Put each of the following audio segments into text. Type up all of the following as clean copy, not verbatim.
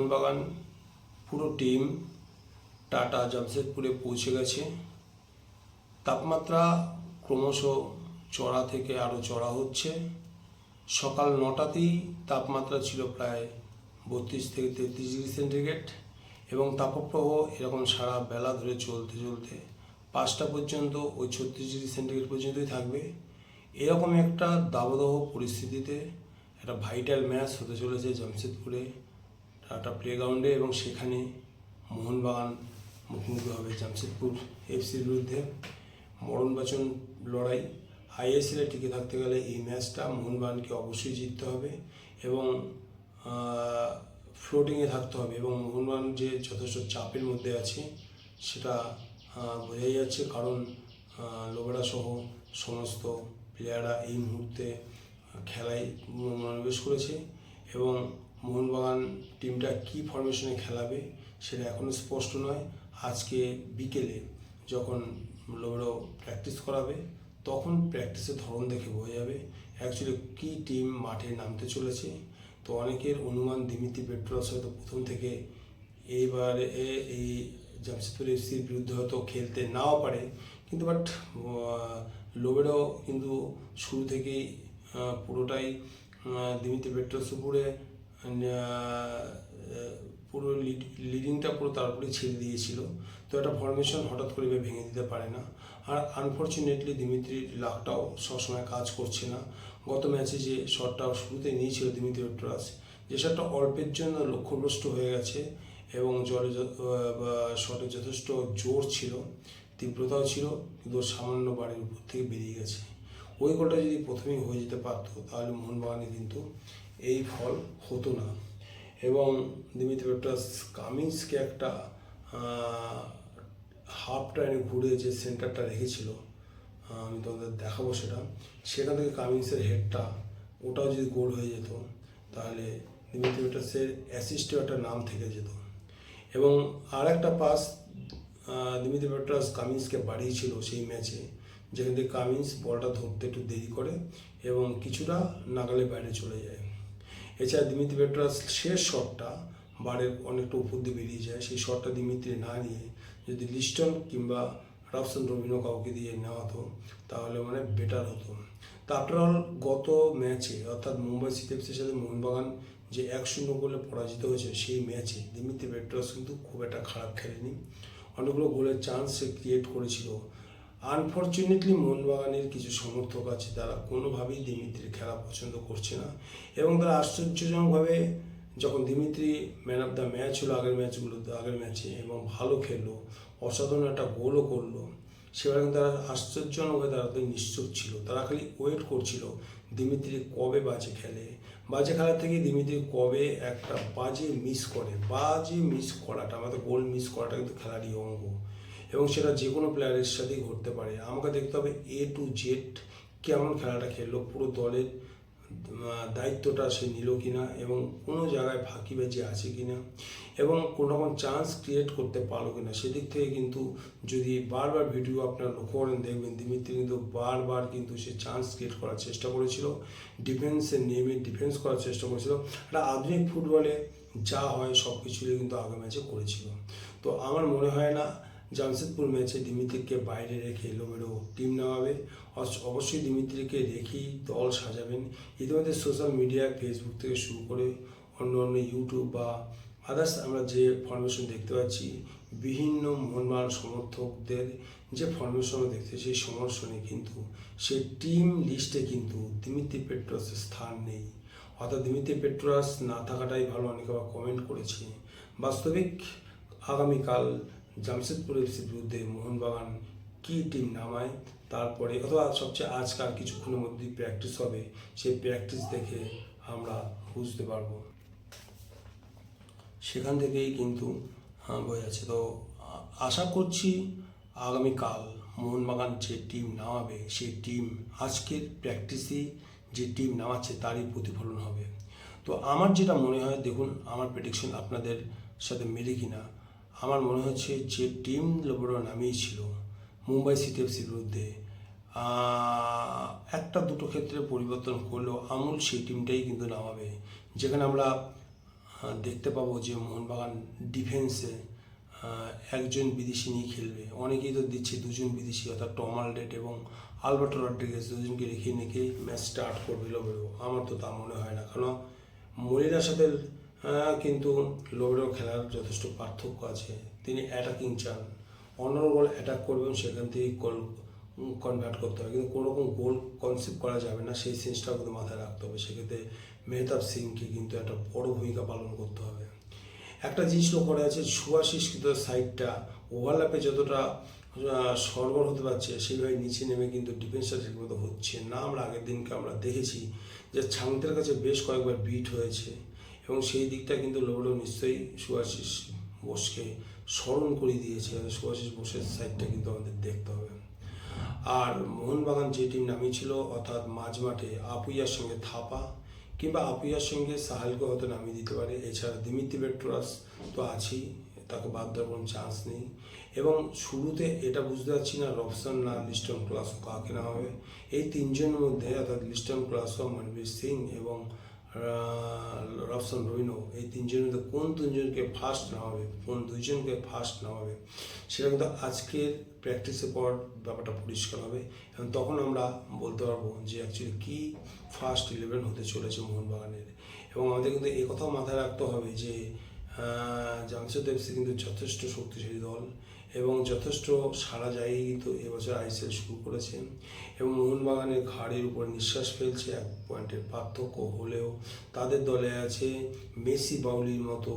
মোহনবাগান পুরো team tata জামশেদপুরে পৌঁছে গেছে। তাপমাত্রা ক্রমশ চড়া থেকে আরও চড়া হচ্ছে। সকাল 9টাতেই তাপমাত্রা ছিল প্রায় 32 থেকে 33 ডিগ্রি সেন্টিগ্রেড এবং তাপপ্রবাহ এরকম সারা বেলা ধরে চলতে 5টা পর্যন্ত ওই 36 ডিগ্রি সেন্টিগ্রেড পর্যন্তই থাকবে। এরকম একটা দাবদাহ পরিস্থিতিতে একটা ভাইটাল ম্যাচ হতে চলেছে জামশেদপুরে টাটা প্লেগ্রাউন্ডে, এবং সেখানে মোহনবাগান মুখোমুখি হবে জামশেদপুর এফসির বিরুদ্ধে। মরণবাচন লড়াই। আইএসএলে টিকে থাকতে গেলে এই ম্যাচটা মোহনবাগানকে অবশ্যই জিততে হবে এবং ফ্লোটিংয়ে থাকতে হবে, এবং মোহনবাগান যে যথেষ্ট চাপের মধ্যে আছে সেটা বোঝাই যাচ্ছে, কারণ লোবেরা সহ সমস্ত প্লেয়াররা এই মুহূর্তে খেলায় মনোনিবেশ করেছে এবং মোহনবাগান টিমটা কী ফরমেশনে খেলাবে সেটা এখনও স্পষ্ট নয়। আজকে বিকেলে যখন লোবেরো প্র্যাকটিস করাবে তখন প্র্যাকটিসের ধরন দেখে বোঝা যাবে অ্যাকচুয়ালি কী টিম মাঠে নামতে চলেছে। তো অনেকের অনুমান দিমিত্রি পেট্রোস হয়তো প্রথম থেকে এইবারে এই জামশেদপুর এফসির বিরুদ্ধে হয়তো খেলতে নাও পারে, কিন্তু বাট লোবেরো কিন্তু শুরু থেকেই পুরোটাই দিমিত্রি পেট্রোস উপরে পুরো লিডিংটা পুরো তার উপরে ছেড়ে দিয়েছিল। তো একটা ফরমেশন হঠাৎ করে ভেঙে দিতে পারে না। আর আনফর্চুনেটলি দিমিত্রির লাকটাও সবসময় কাজ করছে না। গত ম্যাচে যে শটটা শুরুতে নিয়েছিল দিমিত্রি পেট্রোস, যে শটটা অল্পের জন্য লক্ষ্যভ্রষ্ট হয়ে গেছে এবং শটে যথেষ্ট জোর ছিল, তীব্রতাও ছিল, কিন্তু সামান্য বাড়ির উপর থেকে বেরিয়ে গেছে। ওই গোলটা যদি প্রথমেই হয়ে যেতে পারতো তাহলে মোহনবাগানে কিন্তু এই ফল হতো না। এবং দিমিত্রি পেট্রোস কামিন্সকে একটা হাফ টাইমে ঘুরে যে সেন্টারটা রেখেছিল, আমি তোমাদের দেখাবো সেখান থেকে কামিন্সের হেডটা ওটাও যদি গোল হয়ে যেত তাহলে দিমিত্রি পেট্রোসের অ্যাসিস্টেও একটা নাম থেকে যেত। এবং আর একটা পাস দিমিত্রি পেট্রোস কামিন্সকে বাড়িয়েছিল সেই ম্যাচে, যেখান থেকে কামিন্স বলটা ধরতে একটু দেরি করে এবং কিছুটা নাগালের বাইরে চলে যায়। এছাড়া দিমিত্রি পেট্রোস শেষ শটটা বারের অনেকটা উপর দিয়ে বেরিয়ে যায়, সেই শটটা দিমিত্রি না নিয়ে যদি লিস্টন কিংবা রাফসান রবিনো কাউকে দিয়ে নেওয়া হতো তাহলে মানে বেটার হতো। তা আফটারঅল গত ম্যাচে অর্থাৎ মুম্বাই সিটি এফসির সাথে মোহনবাগান যে 1-0 গোলে পরাজিত হয়েছে সেই ম্যাচে দিমিত্রি পেট্রোস কিন্তু খুব একটা খারাপ খেলেনি, অনেকগুলো গোলের চান্স সে ক্রিয়েট করেছিল। আনফর্চুনেটলি মোহনবাগানের কিছু সমর্থক আছে তারা কোনোভাবেই দিমিত্রির খেলা পছন্দ করছে না এবং তারা আশ্চর্যজনকভাবে যখন Dimitri man of the match হলো আগের ম্যাচে এবং ভালো খেললো, অসাধারণ একটা গোলও করলো, সেবার কিন্তু তারা আশ্চর্যজনকভাবে তারা তো নিশ্চুপ ছিল। তারা খালি ওয়েট করছিল দিমিত্রি কবে বাজে খেলা থেকে দিমিত্রি কবে একটা বাজে মিস করাটা, আমাদের গোল মিস করাটা কিন্তু খেলারই অঙ্গ এবং সেটা যে কোনো প্লেয়ারের সাথেই ঘটতে পারে। আমাকে দেখতে হবে A to Z কেমন খেলাটা খেললো, পুরো দলের দায়িত্বটা সে নিল কিনা এবং কোনো জায়গায় ফাঁকিবাজি আছে কিনা এবং কোনো রকম চান্স ক্রিয়েট করতে পারলো কিনা, সেদিক থেকে কিন্তু যদি বারবার ভিডিও আপনারা লক্ষ্য করেন দেখবেন দিমিত্রি কিন্তু বারবার কিন্তু সে চান্স ক্রিয়েট করার চেষ্টা করেছিল, ডিফেন্সে নেমে ডিফেন্স করার চেষ্টা করেছিল। একটা আধুনিক ফুটবলে যা হয় সব কিছুই কিন্তু আগে ম্যাচে করেছিল। তো আমার মনে হয় না জামশেদপুর ম্যাচে দিমিত্রিকে বাইরে রেখে লোবেরো টিম নামাবে, অবশ্যই দিমিত্রিকে রেখেই দল সাজাবেন। ইতিমধ্যে সোশ্যাল মিডিয়া ফেসবুক থেকে শুরু করে অন্য ইউটিউব বা আদার্স আমরা যে ফরমেশন দেখতে পাচ্ছি, বিভিন্ন মোহনবাগান সমর্থকদের যে ফরমেশন দেখতে সেই সমর্থনে কিন্তু সেই টিম লিস্টে কিন্তু দিমিত্রি পেট্রোসের স্থান নেই, অর্থাৎ দিমিত্রি পেট্রোস না থাকাটাই ভালো, অনেকে আবার কমেন্ট করেছে। বাস্তবিক আগামীকাল জামশেদপুর এফসির বিরুদ্ধে মোহনবাগান কী টিম নামায় তারপরে অথবা সবচেয়ে আজকাল কিছুক্ষণের মধ্যেই প্র্যাকটিস হবে, সেই প্র্যাকটিস দেখে আমরা বুঝতে পারবো, সেখান থেকেই কিন্তু বোঝা যাচ্ছে। তো আশা করছি আগামীকাল মোহনবাগান যে টিম নামাবে সেই টিম আজকের প্র্যাকটিসেই যে টিম নামাচ্ছে তারই প্রতিফলন হবে। তো আমার যেটা মনে হয়, দেখুন আমার প্রেডিকশন আপনাদের সাথে মেলে কিনা, আমার মনে হচ্ছে যে টিম লোবেরো নামিয়েছিল মুম্বাই সিটি এফসির বিরুদ্ধে, একটা দুটো ক্ষেত্রে পরিবর্তন করলেও আমূল সেই টিমটাই কিন্তু নামাবে, যেখানে আমরা দেখতে পাবো যে মোহনবাগান ডিফেন্সে একজন বিদেশি নিয়ে খেলবে। অনেকেই তো দিচ্ছে দুজন বিদেশি, অর্থাৎ টম আলডেট এবং আলবার্টো রড্রিগেজ দুজনকে রেখে রেখে ম্যাচ স্টার্ট করবে লোবেরো। আমার তো তা মনে হয় না, কারণ মলিনার সাথে কিন্তু লোবেরো খেলার যথেষ্ট পার্থক্য আছে। তিনি অ্যাটাকিং চান, অন্যান্য বল অ্যাটাক করবেন, সেখান থেকেই গোল কনভার্ট করতে হবে, কিন্তু কোনো রকম গোল কনসেপ্ট করা যাবে না, সেই সেন্সটাও কিন্তু মাথায় রাখতে হবে। সেক্ষেত্রে মেহতাব সিংকে কিন্তু একটা বড় ভূমিকা পালন করতে হবে। একটা জিনিস লক্ষ্য করা আছে, সুভাশিস কিন্তু সাইডটা ওভারল্যাপে যতটা সরগর হতে পারছে, সেইভাবে নিচে নেমে কিন্তু ডিফেন্সটা ঠিকমতো হচ্ছে না। আমরা আগের দিনকে আমরা দেখেছি যে ছাংতের কাছে বেশ কয়েকবার বিট হয়েছে, এবং সেই দিকটা কিন্তু লোবেরো নিশ্চয়ই সুভাশিস বোসকে স্মরণ করে দিয়েছে। সুভাশিস বোসের সাইডটা কিন্তু আমাদের দেখতে হবে। আর মোহনবাগান যে টিম নামিয়েছিল, অর্থাৎ মাঝ মাঠে আপুইয়ার সঙ্গে থাপা কিংবা আপুইয়ার সঙ্গে সাহালকে হয়তো নামিয়ে দিতে পারে। এছাড়া দিমিত্রি পেট্রাস তো আছেই, তাকে বাদ দেওয়ার কোনো চান্স নেই। এবং শুরুতে এটা বুঝতে পারছি না রবসন না লিস্টন ক্লাসও কাকে না হবে। এই তিনজনের মধ্যে, অর্থাৎ লিস্টন ক্লাসও, মনবীর সিং এবং রবসন রবিনো, এই তিনজনের মধ্যে কোন তিনজনকে ফার্স্ট নামাবে, কোন দুইজনকে ফার্স্ট নামাবে, সেটা কিন্তু আজকের প্র্যাকটিসের পর ব্যাপারটা পরিষ্কার হবে, এবং তখন আমরা বলতে পারবো যে অ্যাকচুয়ালি কী ফার্স্ট 11 হতে চলেছে মোহনবাগানের। এবং আমাদের কিন্তু এই কথাও মাথায় রাখতে হবে যে জামশেদ এফসি কিন্তু যথেষ্ট শক্তিশালী দল এবং যথেষ্ট সারা জায়গায় কিন্তু এবছর আইএসএল শুরু করেছেন, এবং মোহনবাগানের ঘাড়ের উপর নিঃশ্বাস ফেলছে। 1 পয়েন্টের পার্থক্য হলেও তাদের দলে আছে মেসি বাউলির মতো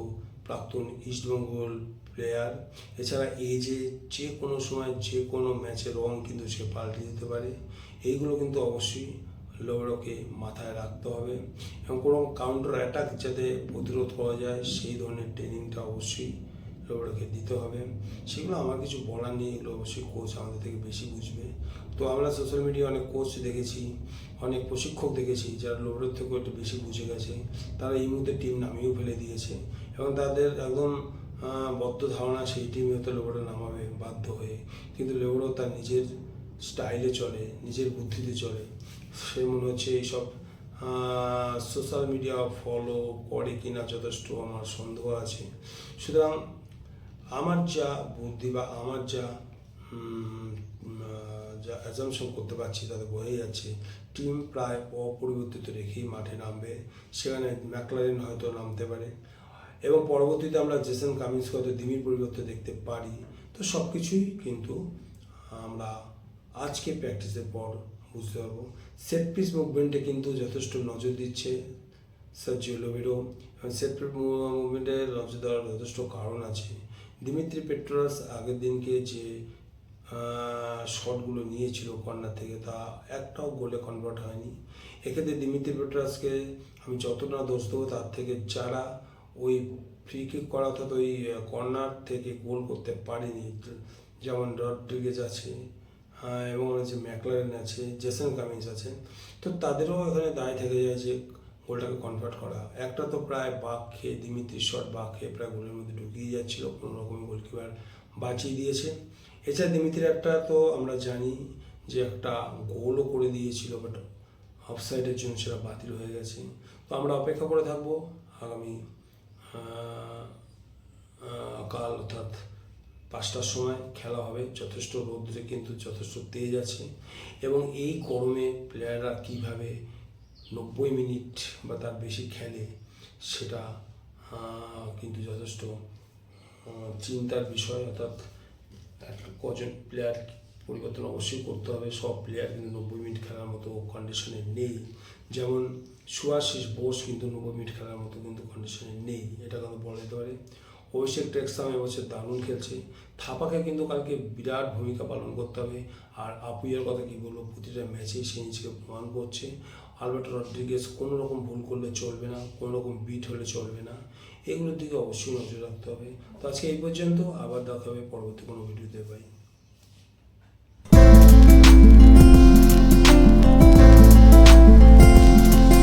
প্রাক্তন ইস্টবেঙ্গল প্লেয়ার। এছাড়া যে কোনো সময় যে কোনো ম্যাচের রং কিন্তু সে পাল্টে দিতে পারে। এইগুলো কিন্তু অবশ্যই লোবেরোকে মাথায় রাখতে হবে, এবং কোনো কাউন্টার অ্যাটাক যাতে প্রতিরোধ করা যায় সেই ধরনের ট্রেনিংটা অবশ্যই লোবেরোকে দিতে হবে। সেগুলো আমার কিছু বলার নেই, এগুলো অবশ্যই কোচ আমাদের থেকে বেশি বুঝবে। তো আমরা সোশ্যাল মিডিয়ায় অনেক কোচ দেখেছি, অনেক প্রশিক্ষক দেখেছি যারা লোবেরোর থেকেও একটু বেশি বুঝে গেছে। তারা এই মুহূর্তে টিম নামিয়েও ফেলে দিয়েছে, এবং তাদের একদম বদ্ধ ধারণা সেই টিমে হয়তো লোবেরো নামাবে বাধ্য হয়ে। কিন্তু লোবেরো তার নিজের স্টাইলে চলে, নিজের বুদ্ধিতে চলে। সে মনে হচ্ছে এইসব সোশ্যাল মিডিয়া ফলো করে কিনা যথেষ্ট আমার সন্দেহ আছে। সুতরাং আমার যা বুদ্ধি বা আমার যা অ্যাজামশন করতে পারছি তাতে বোঝাই যাচ্ছে টিম প্রায় অপরিবর্তিত রেখেই মাঠে নামবে। সেখানে ম্যাকলারেন হয়তো নামতে পারে, এবং পরবর্তীতে আমরা জেসন কামিন্সকে হয়তো দিমির পরিবর্তে দেখতে পারি। তো সব কিছুই কিন্তু আমরা আজকে প্র্যাকটিসের পর বুঝতে পারবো। সেট পিস মুভমেন্টে কিন্তু যথেষ্ট নজর দিচ্ছে সার্জিও লোবেরো, এবং সেট পিস মুভমেন্টে নজর দেওয়ার যথেষ্ট কারণ আছে। দিমিত্রি পেট্রাস আগের দিনকে যে শটগুলো নিয়েছিল কর্নার থেকে, তা একটাও গোলে কনভার্ট হয়নি। এক্ষেত্রে দিমিত্রি পেট্রাসকে আমি যতটা দোষ দেবো তার থেকে যারা ওই ফ্রি কিক করা, অর্থাৎ ওই কর্নার থেকে গোল করতে পারেনি, যেমন রড্রিগেজ আছে এবং যে ম্যাকলারেন আছে, জেসন কামিন্স আছে, তো তাদেরও এখানে দায় থেকে যায় যে গোলটাকে কনভার্ট করা। একটা তো প্রায় বাঁক খেয়ে, দিমিত্রির শট বাঁক খেয়ে প্রায় গোলের মধ্যে ঢুকিয়ে যাচ্ছিল, কোনো রকমের গোলকিপার বাঁচিয়ে দিয়েছে। এছাড়া দিমিত্রির একটা তো আমরা জানি যে একটা গোলও করে দিয়েছিল, বাট অফসাইডের জন্য সেটা বাতিল হয়ে গেছে। তো আমরা অপেক্ষা করে থাকবো আগামী কাল, অর্থাৎ 5টার সময় খেলা হবে। যথেষ্ট রৌদ্রে কিন্তু যথেষ্ট তেজ আছে, এবং এই গরমে প্লেয়াররা কীভাবে 90 মিনিট বা তার বেশি খেলে সেটা কিন্তু যথেষ্ট চিন্তার বিষয়। অর্থাৎ কজন প্লেয়ার পরিবর্তন অবশ্যই করতে হবে। সব প্লেয়ার কিন্তু 90 মিনিট খেলার মতো কন্ডিশনে নেই। যেমন সুভাশিস বোস কিন্তু 90 মিনিট খেলার মতো কিন্তু কন্ডিশনে নেই, এটা কিন্তু বলা যেতে পারে। অভিষেক টেক্সাম এবছর দারুণ খেলছে। থাপাকে কিন্তু কালকে বিরাট ভূমিকা পালন করতে হবে। আর আপুইয়ার কথা কী বলবো, প্রতিটা ম্যাচেই সে নিজেকে প্রমাণ করছে। আলবার্টো রড্রিগেজ কোনো রকম ভুল করলে চলবে না, কোনো রকম বিট হলে চলবে না, এগুলোর দিকে অবশ্যই নজর রাখতে হবে। তো আজকে এই পর্যন্ত, আবার দেখা হবে পরবর্তী কোনো ভিডিওতে। পাই।